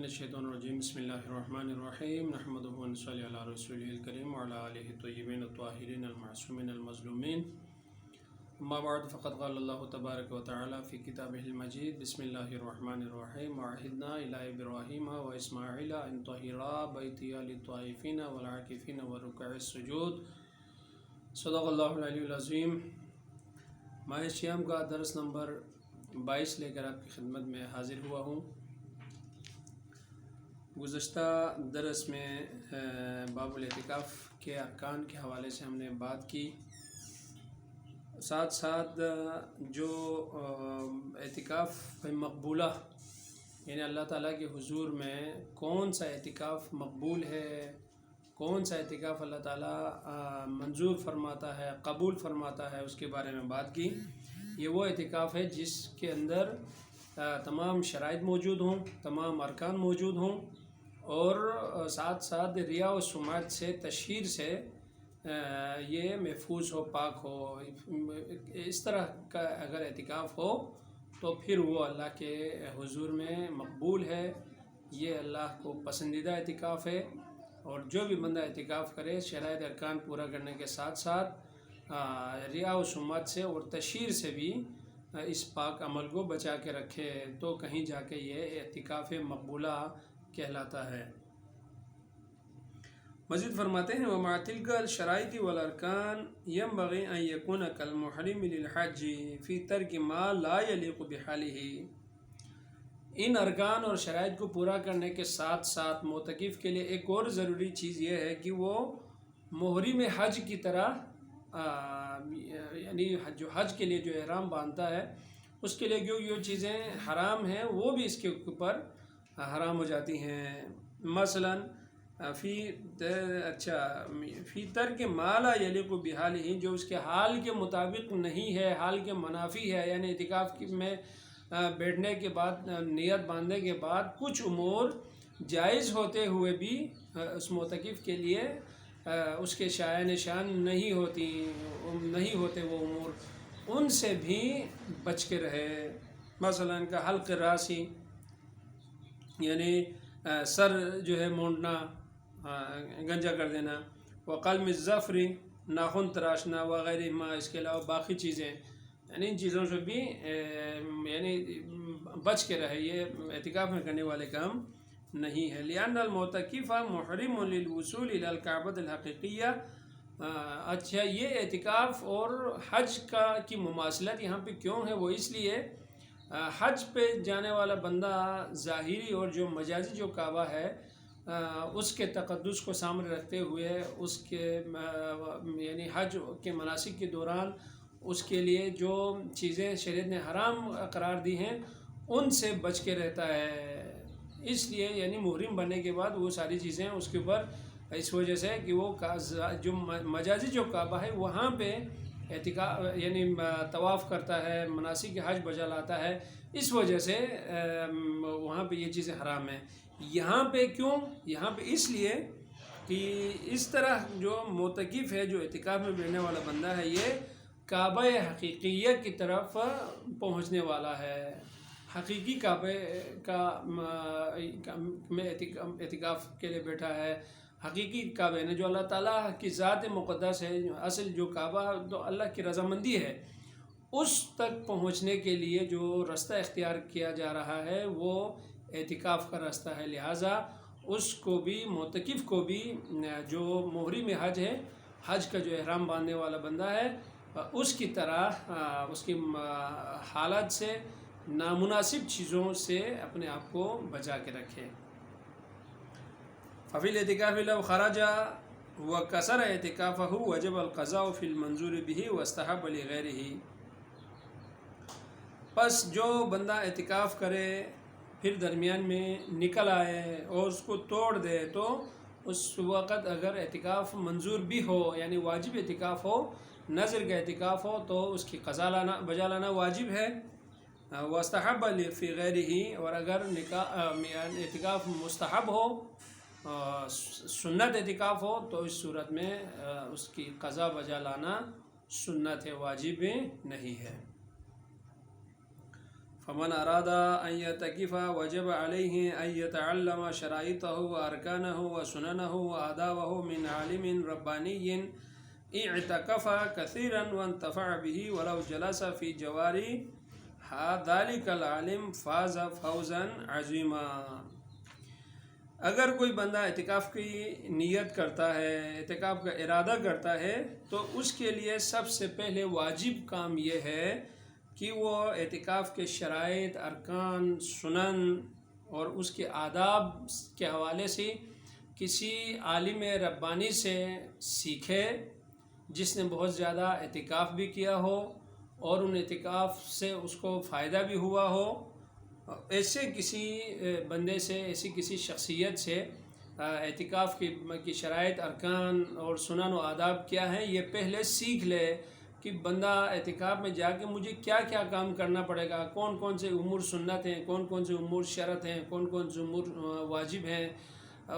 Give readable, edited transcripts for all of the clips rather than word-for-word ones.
الشیطان الرجیم بسم اللہ الرحمن الرحیم نحمدہ و نصلی علی رسولہ الکریم وعلی آلہ الطیبین الطاہرین المعصومین المظلومین اما بعد فقد قال اللہ تبارک و تعالی فی کتابہ المجید بسم اللہ الرحمن الرحیم وعہدنا الی ابراہیم و اسماعیل ان طہرا بیتی للطائفین والعاکفین والرکع السجود صدق اللہ العلی العظیم۔ ماہ صیام کا درس نمبر 22 لے کر آپ کی خدمت میں حاضر ہوا ہوں۔ گزشتہ درس میں باب الاعتکاف کے ارکان کے حوالے سے ہم نے بات کی، ساتھ ساتھ جو اعتکاف مقبولہ یعنی اللہ تعالیٰ کے حضور میں کون سا اعتکاف مقبول ہے، کون سا اعتکاف اللہ تعالیٰ منظور فرماتا ہے، قبول فرماتا ہے، اس کے بارے میں بات کی۔ یہ وہ اعتکاف ہے جس کے اندر تمام شرائط موجود ہوں، تمام ارکان موجود ہوں، اور ساتھ ساتھ ریا و سمعت سے، تشہیر سے یہ محفوظ ہو، پاک ہو۔ اس طرح کا اگر اعتکاف ہو تو پھر وہ اللہ کے حضور میں مقبول ہے، یہ اللہ کو پسندیدہ اعتکاف ہے۔ اور جو بھی بندہ اعتکاف کرے شرائط ارکان پورا کرنے کے ساتھ ساتھ ریا و سمعت سے اور تشہیر سے بھی اس پاک عمل کو بچا کے رکھے تو کہیں جا کے یہ اعتکاف مقبولہ کہلاتا ہے۔ مزید فرماتے ہیں وَمَعَ تِلْكَ الشَّرَائِطِ وَالْأَرْكَانِ يَنبَغِي أَن يَكُونَ كَالْمُحْرِمِ لِلْحَجِّ فِي تَرْكِ مَا لَا يَلِيقُ بِحَالِهِ۔ ان ارکان اور شرائط کو پورا کرنے کے ساتھ ساتھ معتکف کے لیے ایک اور ضروری چیز یہ ہے کہ وہ محرم حج کی طرح یعنی جو حج کے لیے جو احرام باندھتا ہے اس کے لیے جو چیزیں حرام ہیں وہ بھی اس کے اوپر حرام ہو جاتی ہیں۔ مثلا فی ترک ما لا یلیق بحالہ، جو اس کے حال کے مطابق نہیں ہے، حال کے منافی ہے، یعنی اعتکاف میں بیٹھنے کے بعد، نیت باندھنے کے بعد کچھ امور جائز ہوتے ہوئے بھی اس معتکف کے لیے اس کے شایع نشان نہیں ہوتے وہ امور، ان سے بھی بچ کے رہے۔ مثلا ان کا حلق راسی یعنی سر جو ہے مونڈنا، گنجا کر دینا، وقلم الظفر ناخن تراشنا وغیرہ ما، اس کے علاوہ باقی چیزیں، یعنی ان چیزوں سے بھی یعنی بچ کے رہے، یہ اعتکاف میں کرنے والے کام نہیں ہے۔ لأن المعتکف محرم للوصول إلى الكعبة الحقیقیہ۔ اچھا، یہ اعتکاف اور حج کی مماثلت یہاں پہ کیوں ہے؟ وہ اس لیے حج پہ جانے والا بندہ ظاہری اور جو مجازی جو کعبہ ہے اس کے تقدس کو سامنے رکھتے ہوئے اس کے یعنی حج کے مناسک کے دوران اس کے لیے جو چیزیں شریعت نے حرام قرار دی ہیں ان سے بچ کے رہتا ہے۔ اس لیے یعنی محرم بننے کے بعد وہ ساری چیزیں اس کے اوپر، اس وجہ سے کہ وہ جو مجازی جو کعبہ ہے وہاں پہ اعتکاف یعنی طواف کرتا ہے، مناسک حج بجا لاتا ہے، اس وجہ سے وہاں پہ یہ چیزیں حرام ہیں۔ یہاں پہ کیوں؟ یہاں پہ اس لیے کہ اس طرح جو معتکف ہے، جو اعتکاف میں بیٹھنے والا بندہ ہے، یہ کعبہ حقیقیہ کی طرف پہنچنے والا ہے۔ حقیقی کعبے میں اعتکاف کے لیے بیٹھا ہے، حقیقی کعبے نے جو اللہ تعالیٰ کی ذات مقدس ہے، اصل جو کعبہ تو اللہ کی رضامندی ہے، اس تک پہنچنے کے لیے جو راستہ اختیار کیا جا رہا ہے وہ اعتکاف کا راستہ ہے۔ لہٰذا اس کو بھی، معتکف کو بھی، جو محرم حج ہے، حج کا جو احرام باندھنے والا بندہ ہے، اس کی طرح اس کی حالت سے، نامناسب چیزوں سے اپنے آپ کو بچا کے رکھے۔ ففی الاعتکاف لو خرج وکسر اعتکافہ وجب القضاء فی المنظور به واستحب لغیرہ۔ پس جو بندہ اعتکاف کرے پھر درمیان میں نکل آئے اور اس کو توڑ دے تو اس وقت اگر اعتکاف منظور بھی ہو، یعنی واجب اعتکاف ہو، نذر کا اعتکاف ہو، تو اس کی قضا بجا لانا واجب ہے۔ واستحب فی غیرہ، اور اگر اعتکاف مستحب ہو، سنت اعتکاف ہو، تو اس صورت میں اس کی قضا بجا لانا سنت ہے، واجب نہیں ہے۔ فمن اراد ان يعتكف وجب عليه ان يتعلم شرائطه واركانه وسننه وآدابه من عالم رباني اعتكف كثيرا وانتفع به ولو جلس في جوار ذلك العالم فاز فوزا عظیما۔ اگر کوئی بندہ اعتکاف کی نیت کرتا ہے، اعتکاف کا ارادہ کرتا ہے، تو اس کے لیے سب سے پہلے واجب کام یہ ہے کہ وہ اعتکاف کے شرائط، ارکان، سنن اور اس کے آداب کے حوالے سے کسی عالم ربانی سے سیکھے جس نے بہت زیادہ اعتکاف بھی کیا ہو اور ان اعتکاف سے اس کو فائدہ بھی ہوا ہو۔ ایسے کسی بندے سے، ایسی کسی شخصیت سے اعتکاف کی شرائط، ارکان اور سنن و آداب کیا ہیں یہ پہلے سیکھ لے کہ بندہ اعتکاف میں جا کے مجھے کیا کیا کام کرنا پڑے گا، کون کون سے امور سنت ہیں، کون کون سے امور شرط ہیں، کون کون سے امور واجب ہیں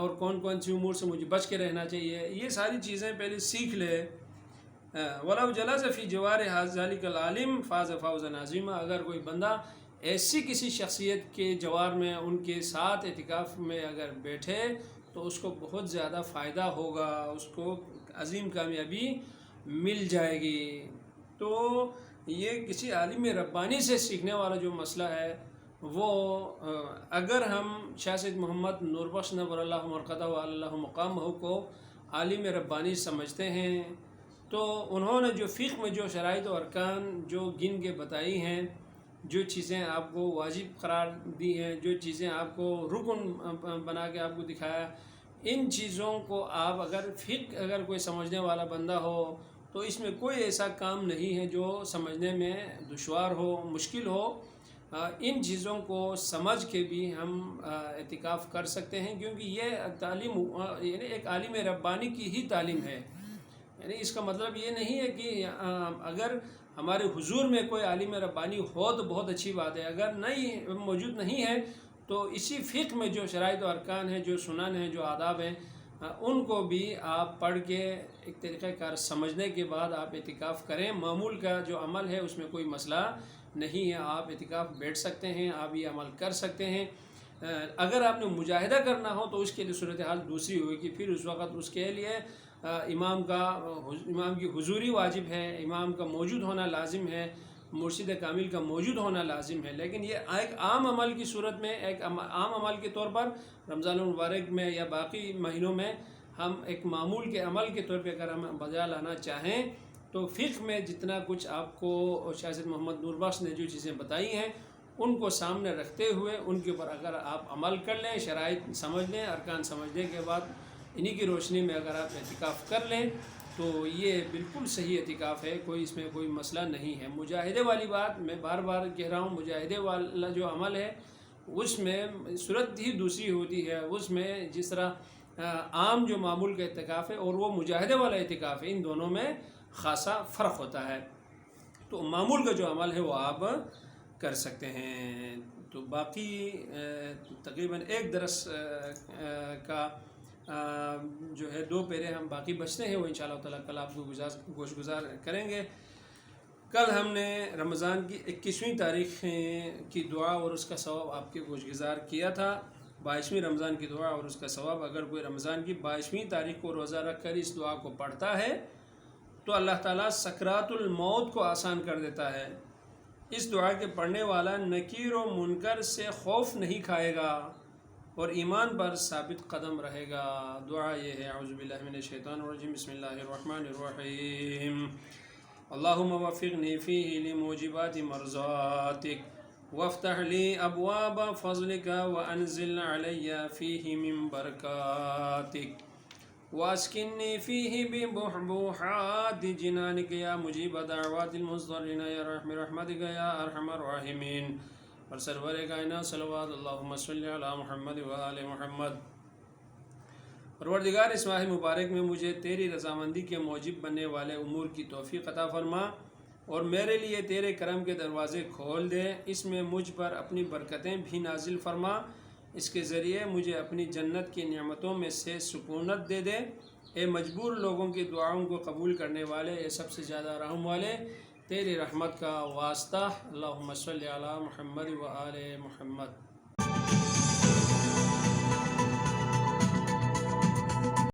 اور کون کون سی امور سے مجھے بچ کے رہنا چاہیے، یہ ساری چیزیں پہلے سیکھ لے۔ وَلَوْ جَلَسَ فِي جَوَارِ ذَلِكَ الْعَالِمِ فَازَ فَوْزًا عَظِيمًا۔ اگر کوئی بندہ ایسی کسی شخصیت کے جوار میں، ان کے ساتھ اعتکاف میں اگر بیٹھے تو اس کو بہت زیادہ فائدہ ہوگا، اس کو عظیم کامیابی مل جائے گی۔ تو یہ کسی عالم ربانی سے سیکھنے والا جو مسئلہ ہے وہ اگر ہم شاہ سید محمد نور بخش نور اللہ مرقدہ و اللہ مقامہ کو عالم ربانی سمجھتے ہیں تو انہوں نے جو فقہ میں جو شرائط و ارکان جو گن کے بتائی ہیں، جو چیزیں آپ کو واجب قرار دی ہیں، جو چیزیں آپ کو رکن بنا کے آپ کو دکھایا، ان چیزوں کو آپ اگر کوئی سمجھنے والا بندہ ہو تو اس میں کوئی ایسا کام نہیں ہے جو سمجھنے میں دشوار ہو، مشکل ہو۔ ان چیزوں کو سمجھ کے بھی ہم اعتکاف کر سکتے ہیں، کیونکہ یہ تعلیم یعنی ایک عالم ربانی کی ہی تعلیم ہے۔ یعنی اس کا مطلب یہ نہیں ہے کہ اگر ہمارے حضور میں کوئی عالم ربانی ہو تو بہت اچھی بات ہے، اگر موجود نہیں ہے تو اسی فقہ میں جو شرائط و ارکان ہیں، جو سنن ہیں، جو آداب ہیں، ان کو بھی آپ پڑھ کے ایک طریقہ کار سمجھنے کے بعد آپ اعتکاف کریں۔ معمول کا جو عمل ہے اس میں کوئی مسئلہ نہیں ہے، آپ اعتکاف بیٹھ سکتے ہیں، آپ یہ عمل کر سکتے ہیں۔ اگر آپ نے مجاہدہ کرنا ہو تو اس کے لیے صورتحال دوسری ہوگی، پھر اس وقت اس کے لیے امام کی حضوری واجب ہے، امام کا موجود ہونا لازم ہے، مرشد کامل کا موجود ہونا لازم ہے۔ لیکن یہ ایک عام عمل کی صورت میں، ایک عام عمل کے طور پر رمضان المبارک میں یا باقی مہینوں میں ہم ایک معمول کے عمل کے طور پہ اگر ہم بجا لانا چاہیں تو فقہ میں جتنا کچھ آپ کو شاہ سید محمد نور بخش نے جو چیزیں بتائی ہیں ان کو سامنے رکھتے ہوئے ان کے اوپر اگر آپ عمل کر لیں، شرائط سمجھ لیں، ارکان سمجھنے کے بعد انہی کی روشنی میں اگر آپ اعتکاف کر لیں تو یہ بالکل صحیح اعتکاف ہے، اس میں کوئی مسئلہ نہیں ہے۔ مجاہدے والی بات میں بار بار کہہ رہا ہوں، مجاہدے والا جو عمل ہے اس میں صورت ہی دوسری ہوتی ہے، اس میں جس طرح عام جو معمول کا اعتکاف ہے اور وہ مجاہدے والا اعتکاف ہے، ان دونوں میں خاصا فرق ہوتا ہے۔ تو معمول کا جو عمل ہے وہ آپ کر سکتے ہیں۔ تو باقی تقریباً ایک درس کا جو ہے 2 پیرے ہم باقی بچتے ہیں، وہ انشاءاللہ تعالیٰ کل آپ کو گوش گزار کریں گے۔ کل ہم نے رمضان کی 21ویں تاریخ کی دعا اور اس کا ثواب آپ کے گوش گزار کیا تھا۔ 22ویں رمضان کی دعا اور اس کا ثواب، اگر کوئی رمضان کی 22ویں تاریخ کو روزہ رکھ کر اس دعا کو پڑھتا ہے تو اللہ تعالیٰ سکرات الموت کو آسان کر دیتا ہے۔ اس دعا کے پڑھنے والا نکیر و منکر سے خوف نہیں کھائے گا اور ایمان پر ثابت قدم رہے گا۔ دعا یہ ہے، اعوذ باللہ من الشیطان الرجیم، بسم اللہ الرحمن الرحیم، اللہم وفقنی فیہ لموجبات مرضاتک وافتح لی ابواب فضلک وانزل علی فیہ من برکاتک واسکنی فیہ ببحبوحات جنانک یا مجیب دعوات المضطرین یا رحم رحمتک یا ارحم الراحمین۔ اور سرور کائنات صلوات اللہم صلی علی محمد و آل محمد۔ پروردگار اس ماہ مبارک میں مجھے تیری رضامندی کے موجب بننے والے امور کی توفیق عطا فرما اور میرے لیے تیرے کرم کے دروازے کھول دے، اس میں مجھ پر اپنی برکتیں بھی نازل فرما، اس کے ذریعے مجھے اپنی جنت کی نعمتوں میں سے سکونت دے دے۔ اے مجبور لوگوں کی دعاؤں کو قبول کرنے والے، اے سب سے زیادہ رحم والے، تیری رحمت کا واسطہ۔ اللہم صلی علی محمد و آل محمد۔